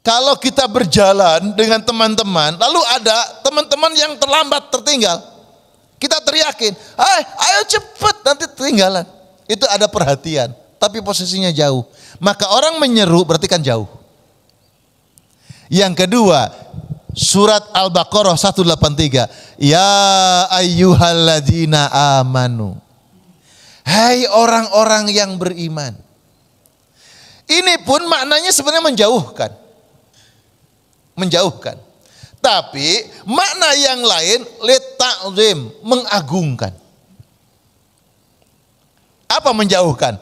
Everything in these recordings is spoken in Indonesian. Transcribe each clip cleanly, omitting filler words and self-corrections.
Kalau kita berjalan dengan teman-teman, lalu ada teman-teman yang terlambat, tertinggal, kita teriakin, ayo cepet, nanti ketinggalan. Itu ada perhatian, tapi posisinya jauh. Maka orang menyeru berarti kan jauh. Yang kedua, surat Al-Baqarah 183. Ya ayyuhalladzina amanu. Hai orang-orang yang beriman. Ini pun maknanya sebenarnya menjauhkan. Menjauhkan. Tapi makna yang lain lita'zim, mengagungkan. Apa menjauhkan?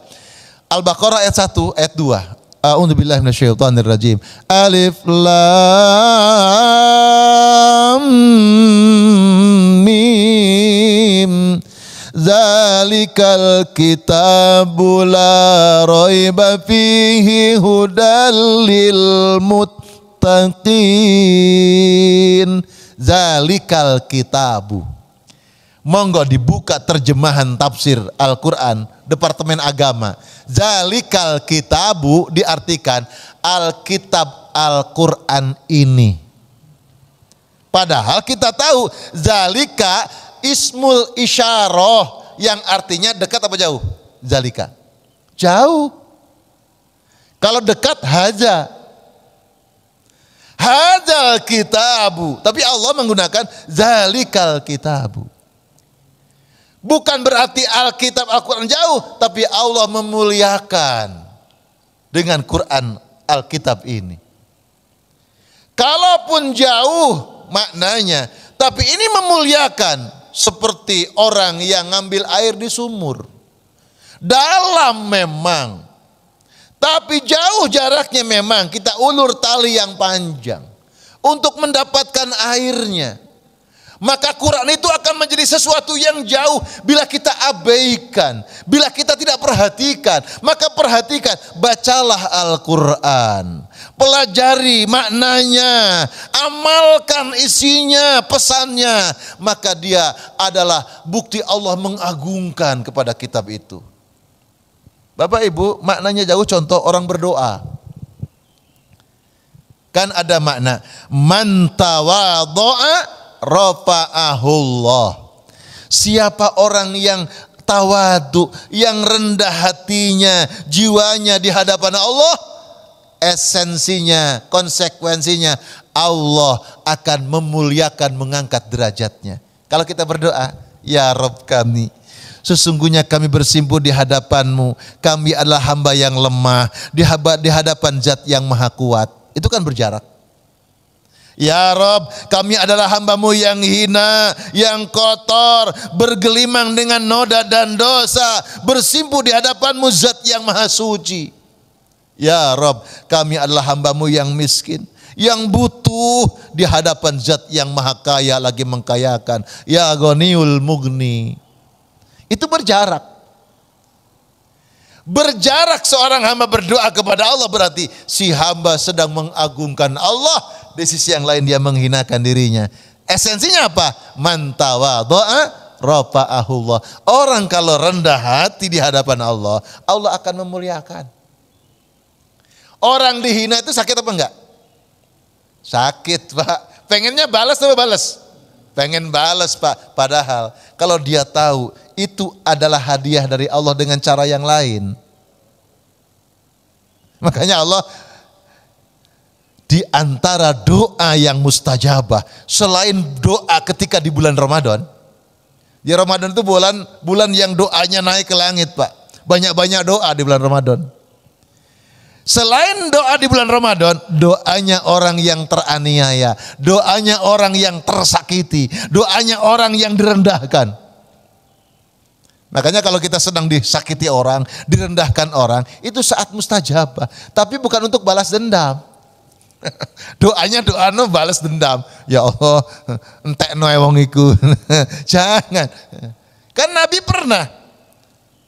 Al-Baqarah ayat 1, ayat 2. A'udzubillahi minasyaitonirrajim. Alif lam mim. Zalikal kitabu la raiba fihi hudal lil muttaqin. Zalikal kitabu. Monggo dibuka terjemahan tafsir Al-Quran, Departemen Agama. Zalikal kitabu diartikan Alkitab Al-Quran ini. Padahal kita tahu zalika ismul isyarah yang artinya dekat apa jauh? Zalika. Jauh. Kalau dekat haza. Hadzal kitabu. Tapi Allah menggunakan zalikal kitabu. Bukan berarti Alkitab Al-Quran jauh, tapi Allah memuliakan dengan Quran Alkitab ini. Kalaupun jauh maknanya, tapi ini memuliakan seperti orang yang ngambil air di sumur. Dalam memang, tapi jauh jaraknya memang kita ulur tali yang panjang untuk mendapatkan airnya. Maka Quran itu akan menjadi sesuatu yang jauh bila kita abaikan, bila kita tidak perhatikan. Maka perhatikan, bacalah Al-Quran, pelajari maknanya, amalkan isinya, pesannya. Maka dia adalah bukti Allah mengagungkan kepada kitab itu. Bapak Ibu, maknanya jauh, contoh orang berdoa. Kan ada makna man tawadha'a rafa'ahullah. Siapa orang yang tawadu, yang rendah hatinya, jiwanya di hadapan Allah, esensinya, konsekuensinya Allah akan memuliakan, mengangkat derajatnya. Kalau kita berdoa, ya Rabb kami, sesungguhnya kami bersimpuh di hadapan-Mu, kami adalah hamba yang lemah, di hadapan Zat yang maha kuat. Itu kan berjarak. Ya Rob, kami adalah hamba-Mu yang hina, yang kotor, bergelimang dengan noda dan dosa, bersimpuh di hadapan-Mu Zat yang maha suci. Ya Rob, kami adalah hamba-Mu yang miskin, yang butuh di hadapan Zat yang maha kaya lagi mengkayakan. Ya Ghaniyul Mughni. Itu berjarak. Berjarak seorang hamba berdoa kepada Allah berarti si hamba sedang mengagungkan Allah. Di sisi yang lain dia menghinakan dirinya. Esensinya apa? Man tawadha'a rafa'ahullah. Orang kalau rendah hati di hadapan Allah, Allah akan memuliakan. Orang dihina itu sakit apa enggak? Sakit, Pak. Pengennya balas atau balas? Pengen balas, Pak. Padahal kalau dia tahu itu adalah hadiah dari Allah dengan cara yang lain. Makanya Allah di antara doa yang mustajabah selain doa ketika di bulan Ramadan. Di Ramadan itu bulan yang doanya naik ke langit, Pak. Banyak-banyak doa di bulan Ramadan. Selain doa di bulan Ramadan, doanya orang yang teraniaya, doanya orang yang tersakiti, doanya orang yang direndahkan. Makanya kalau kita sedang disakiti orang, direndahkan orang, itu saat mustajabah. Tapi bukan untuk balas dendam. Doanya doa no balas dendam. Ya Allah, entekno wong iku. Jangan. Kan Nabi pernah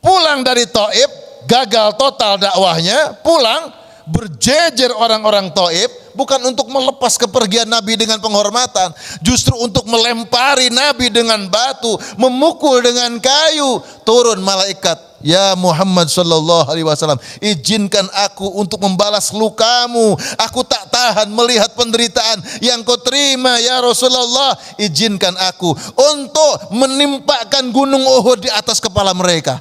pulang dari Thaif, gagal total dakwahnya, pulang berjejer orang-orang Thaif bukan untuk melepas kepergian Nabi dengan penghormatan, justru untuk melempari Nabi dengan batu, memukul dengan kayu. Turun malaikat ya Muhammad sallallahu alaihi wasallam, izinkan aku untuk membalas lukamu. Aku tak tahan melihat penderitaan yang kau terima ya Rasulullah. Izinkan aku untuk menimpakan gunung Uhud di atas kepala mereka.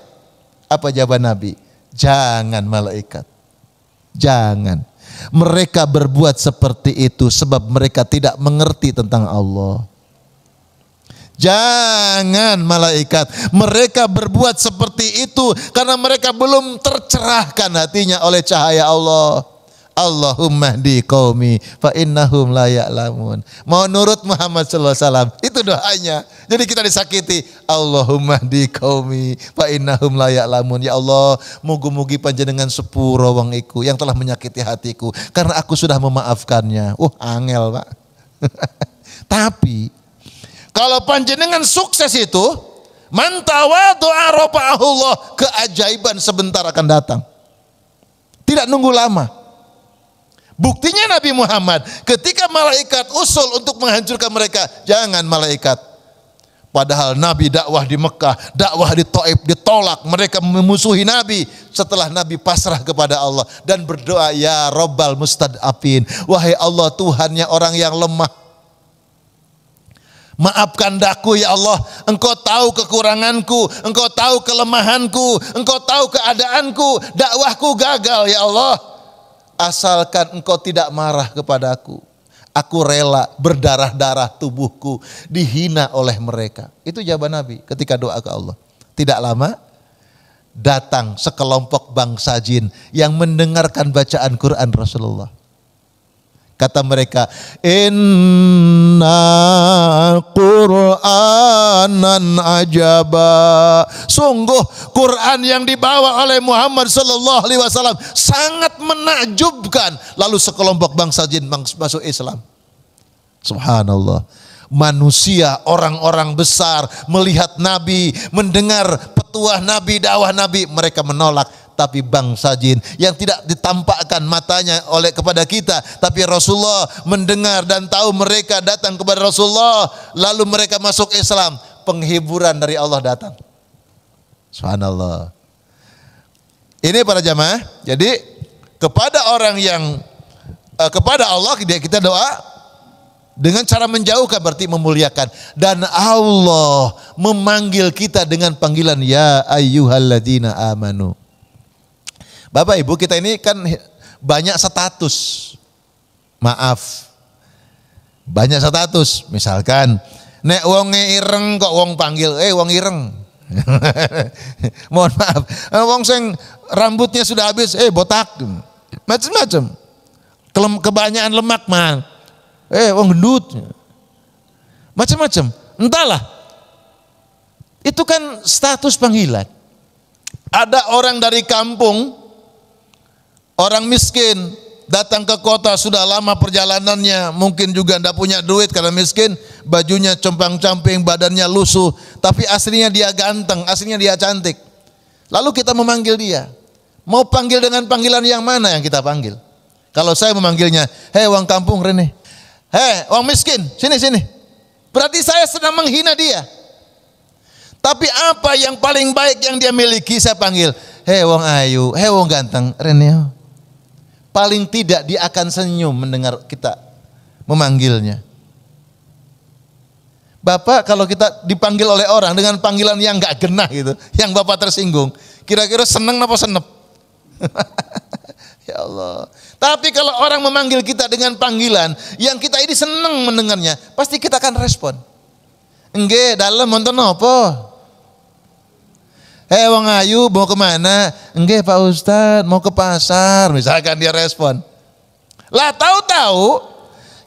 Apa jawaban Nabi? Jangan malaikat. Jangan. Mereka berbuat seperti itu sebab mereka tidak mengerti tentang Allah. Jangan malaikat, mereka berbuat seperti itu karena mereka belum tercerahkan hatinya oleh cahaya Allah. Allahumma hdi qaumi fa innahum la ya'lamun. Mau nurut Muhammad sallallahu alaihi wasallam, itu doanya. Jadi kita disakiti, Allahumma hdi qaumi fa innahum la ya'lamun. Ya Allah, mugi-mugi panjenengan sepuro wong iku yang telah menyakiti hatiku karena aku sudah memaafkannya. Angel, Pak. Tapi kalau panjenengan sukses itu, man tawadhu'a rafa'ahullah, keajaiban sebentar akan datang. Tidak nunggu lama. Buktinya Nabi Muhammad ketika malaikat usul untuk menghancurkan mereka, jangan malaikat. Padahal Nabi dakwah di Mekah, dakwah di Taif ditolak, mereka memusuhi Nabi. Setelah Nabi pasrah kepada Allah dan berdoa, ya Rabbal mustad'afin, wahai Allah Tuhannya orang yang lemah. Maafkan daku ya Allah, engkau tahu kekuranganku, engkau tahu kelemahanku, engkau tahu keadaanku, dakwahku gagal ya Allah. Asalkan engkau tidak marah kepadaku, aku rela berdarah-darah tubuhku dihina oleh mereka. Itu jawaban Nabi ketika doa ke Allah. Tidak lama datang sekelompok bangsa jin yang mendengarkan bacaan Quran Rasulullah. Kata mereka, inna Qur'anan ajaba. Sungguh Quran yang dibawa oleh Muhammad sallallahu alaihi wasallam sangat menakjubkan. Lalu sekelompok bangsa jin masuk Islam. Subhanallah. Manusia, orang-orang besar melihat Nabi, mendengar petuah Nabi, dakwah Nabi, mereka menolak. Tapi bangsa jin yang tidak ditampakkan matanya oleh kepada kita, tapi Rasulullah mendengar dan tahu mereka datang kepada Rasulullah, lalu mereka masuk Islam, penghiburan dari Allah datang. Subhanallah. Ini para jamaah, jadi kepada orang yang kepada Allah kita doa dengan cara menjauhkan, berarti memuliakan. Dan Allah memanggil kita dengan panggilan ya ayyuhalladzina amanu. Bapak Ibu, kita ini kan banyak status. Maaf. Banyak status. Misalkan nek wong ireng kok wong panggil, wong ireng. Mohon maaf. Wong sing rambutnya sudah habis, botak. Macam-macam. Kebanyakan lemak man. Wong gendut. Macam-macam. Entahlah. Itu kan status panggilan. Ada orang dari kampung, orang miskin datang ke kota, sudah lama perjalanannya, mungkin juga tidak punya duit karena miskin, bajunya compang-camping, badannya lusuh, tapi aslinya dia ganteng, aslinya dia cantik. Lalu kita memanggil dia. Mau panggil dengan panggilan yang mana yang kita panggil? Kalau saya memanggilnya, hei wong kampung Rene, hei wong miskin, sini. Berarti saya sedang menghina dia. Tapi apa yang paling baik yang dia miliki saya panggil, hei wong ayu, hei wong ganteng Rene. Paling tidak dia akan senyum mendengar kita memanggilnya. Bapak kalau kita dipanggil oleh orang dengan panggilan yang gak genah gitu, yang Bapak tersinggung, kira-kira seneng apa senep? Ya Allah. Tapi kalau orang memanggil kita dengan panggilan yang kita ini seneng mendengarnya, pasti kita akan respon. Enggak, dalam nonton apa? Hei wong ayu mau kemana? Enggak Pak Ustadz, mau ke pasar. Misalkan dia respon. Lah tahu-tahu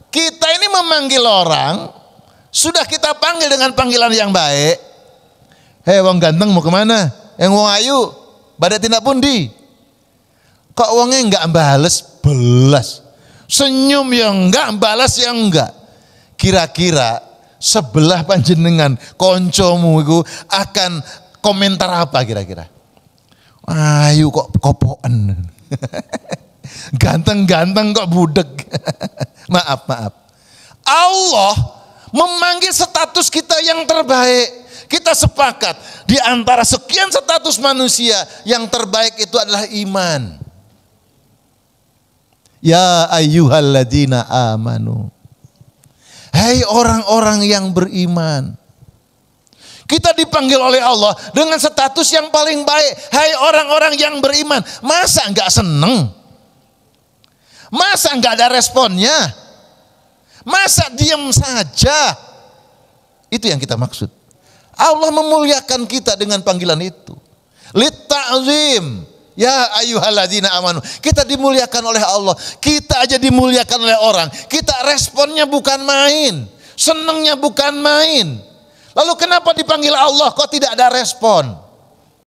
kita ini memanggil orang, sudah kita panggil dengan panggilan yang baik. Hei wong ganteng mau kemana? Yang wong ayu pada tindak pundi? Kok wongnya enggak bales? Belas. Senyum yang enggak, balas yang enggak. Kira-kira sebelah panjenengan koncomu itu akan komentar apa kira-kira? Ayu kok kopoan. Ganteng-ganteng kok budek. Maaf. Allah memanggil status kita yang terbaik. Kita sepakat di antara sekian status manusia yang terbaik itu adalah iman. Ya ayyuhalladzina amanu. Hai orang-orang yang beriman. Kita dipanggil oleh Allah dengan status yang paling baik. Hai orang-orang yang beriman. Masa enggak seneng? Masa enggak ada responnya? Masa diam saja? Itu yang kita maksud. Allah memuliakan kita dengan panggilan itu. Litta'zim. Ya ayyuhalladzina amanu. Kita dimuliakan oleh Allah. Kita aja dimuliakan oleh orang. Kita responnya bukan main. Senengnya bukan main. Lalu kenapa dipanggil Allah kok tidak ada respon?